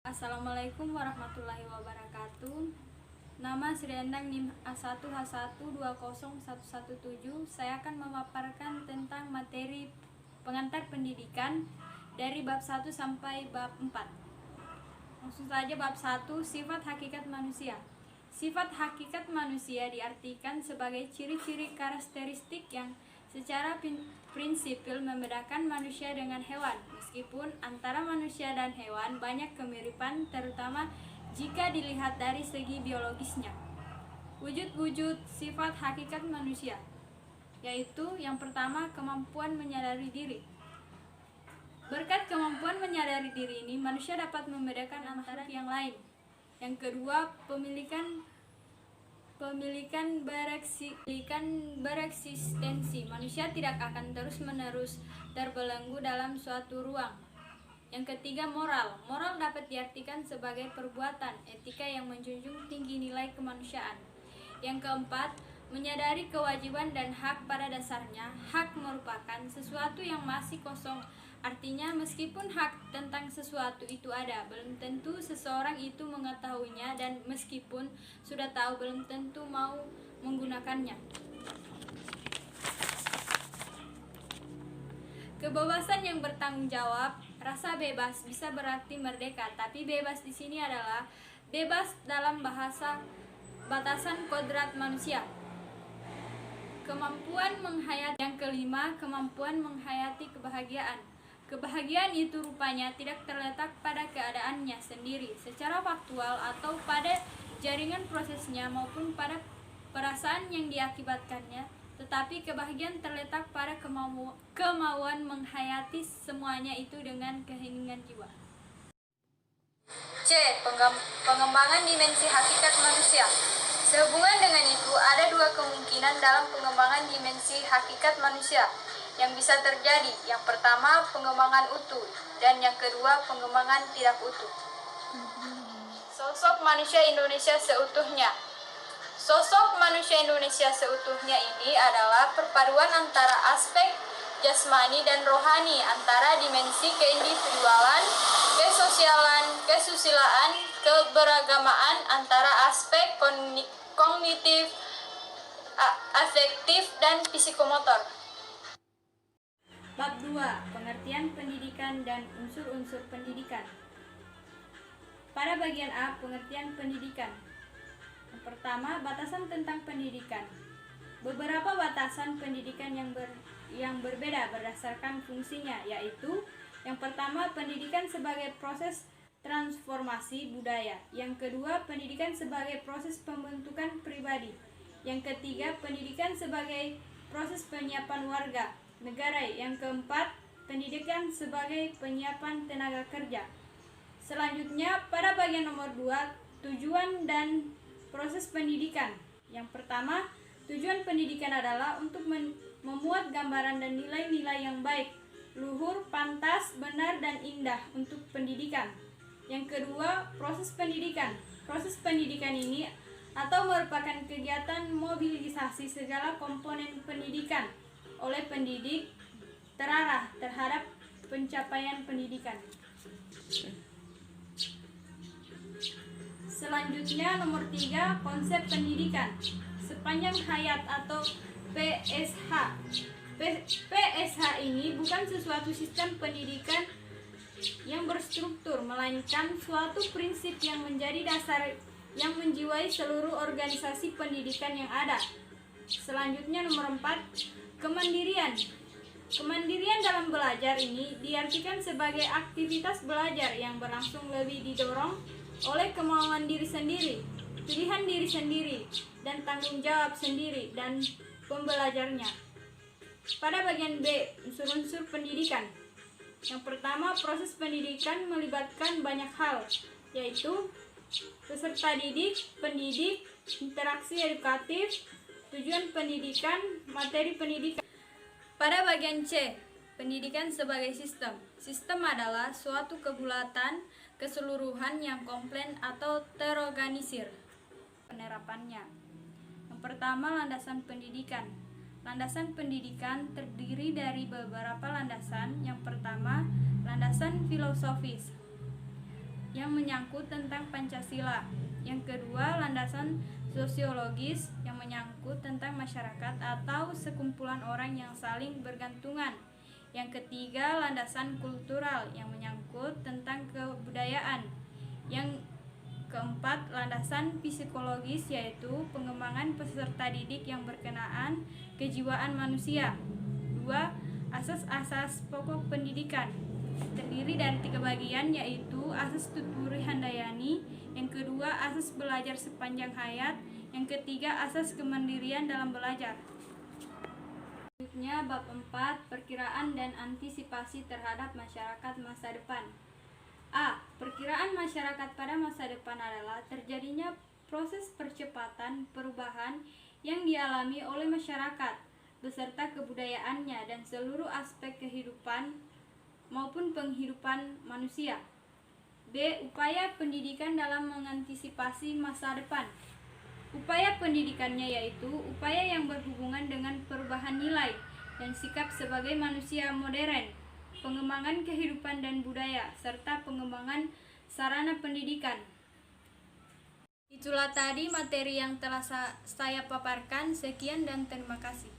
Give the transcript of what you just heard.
Assalamualaikum warahmatullahi wabarakatuh. Nama Sri Endang NIM A1H1201117. Saya akan memaparkan tentang materi pengantar pendidikan dari bab 1 sampai bab 4. Langsung saja bab 1, sifat hakikat manusia. Sifat hakikat manusia diartikan sebagai ciri-ciri karakteristik yang secara prinsipil membedakan manusia dengan hewan. Meskipun antara manusia dan hewan banyak kemiripan, terutama jika dilihat dari segi biologisnya. Wujud-wujud sifat hakikat manusia, yaitu yang pertama, kemampuan menyadari diri. Berkat kemampuan menyadari diri ini, manusia dapat membedakan antara yang lain. Yang kedua, pemilikan bereksistensi. Manusia tidak akan terus-menerus terbelenggu dalam suatu ruang. Yang ketiga, moral. Moral dapat diartikan sebagai perbuatan etika yang menjunjung tinggi nilai kemanusiaan. Yang keempat, menyadari kewajiban dan hak. Pada dasarnya, hak merupakan sesuatu yang masih kosong. Artinya, meskipun hak tentang sesuatu itu ada, belum tentu seseorang itu mengetahuinya, dan meskipun sudah tahu, belum tentu mau menggunakannya. Kebebasan yang bertanggung jawab. Rasa bebas bisa berarti merdeka, tapi bebas di sini adalah bebas dalam bahasa batasan kodrat manusia. Kemampuan menghayati. Yang kelima, kemampuan menghayati kebahagiaan. Kebahagiaan itu rupanya tidak terletak pada keadaannya sendiri secara faktual atau pada jaringan prosesnya maupun pada perasaan yang diakibatkannya, tetapi kebahagiaan terletak pada kemauan menghayati semuanya itu dengan keheningan jiwa. C. Pengembangan dimensi hakikat manusia. Sehubungan dengan itu, ada dua kemungkinan dalam pengembangan dimensi hakikat manusia yang bisa terjadi. Yang pertama, pengembangan utuh, dan yang kedua, pengembangan tidak utuh. Sosok manusia Indonesia seutuhnya. Sosok manusia Indonesia seutuhnya ini adalah perpaduan antara aspek jasmani dan rohani, antara dimensi keindividualan, kesosialan, kesusilaan, keberagamaan, antara aspek kognitif, afektif, dan psikomotor. Bab 2. Pengertian pendidikan dan unsur-unsur pendidikan. Pada bagian A, pengertian pendidikan. Yang pertama, batasan tentang pendidikan. Beberapa batasan pendidikan yang berbeda berdasarkan fungsinya, yaitu yang pertama, pendidikan sebagai proses transformasi budaya. Yang kedua, pendidikan sebagai proses pembentukan pribadi. Yang ketiga, pendidikan sebagai proses penyiapan warga negara. Yang keempat, pendidikan sebagai penyiapan tenaga kerja. Selanjutnya, pada bagian nomor 2, tujuan dan proses pendidikan. Yang pertama, tujuan pendidikan adalah untuk memuat gambaran dan nilai-nilai yang baik, luhur, pantas, benar, dan indah untuk pendidikan. Yang kedua, proses pendidikan. Proses pendidikan ini atau merupakan kegiatan mobilisasi segala komponen pendidikan oleh pendidik terarah terhadap pencapaian pendidikan. Selanjutnya, nomor 3, konsep pendidikan sepanjang hayat atau PSH. PSH ini bukan sesuatu sistem pendidikan yang berstruktur, melainkan suatu prinsip yang menjadi dasar yang menjiwai seluruh organisasi pendidikan yang ada. Selanjutnya, nomor 4, kemandirian. Kemandirian dalam belajar ini diartikan sebagai aktivitas belajar yang berlangsung lebih didorong oleh kemauan diri sendiri, pilihan diri sendiri, dan tanggung jawab sendiri dan pembelajarnya. Pada bagian B, unsur-unsur pendidikan. Yang pertama, proses pendidikan melibatkan banyak hal, yaitu peserta didik, pendidik, interaksi edukatif, tujuan pendidikan, materi pendidikan. Pada bagian C, pendidikan sebagai sistem. Sistem adalah suatu kebulatan, keseluruhan yang komplain atau terorganisir. Penerapannya. Yang pertama, landasan pendidikan. Landasan pendidikan terdiri dari beberapa landasan. Yang pertama, landasan filosofis. yang menyangkut tentang Pancasila. Yang kedua, landasan sosiologis yang menyangkut tentang masyarakat atau sekumpulan orang yang saling bergantungan. Yang ketiga, landasan kultural yang menyangkut tentang kebudayaan. Yang keempat, landasan psikologis yaitu pengembangan peserta didik yang berkenaan kejiwaan manusia. 2. Asas-asas pokok pendidikan terdiri dari 3 bagian, yaitu asas Tuturi Handayani, yang kedua asas belajar sepanjang hayat, yang ketiga asas kemandirian dalam belajar. Selanjutnya bab 4, perkiraan dan antisipasi terhadap masyarakat masa depan. A. Perkiraan masyarakat pada masa depan adalah terjadinya proses percepatan perubahan yang dialami oleh masyarakat beserta kebudayaannya dan seluruh aspek kehidupan maupun penghidupan manusia. B. Upaya pendidikan dalam mengantisipasi masa depan. Upaya pendidikannya yaitu upaya yang berhubungan dengan perubahan nilai dan sikap sebagai manusia modern, pengembangan kehidupan dan budaya, serta pengembangan sarana pendidikan. Itulah tadi materi yang telah saya paparkan. Sekian dan terima kasih.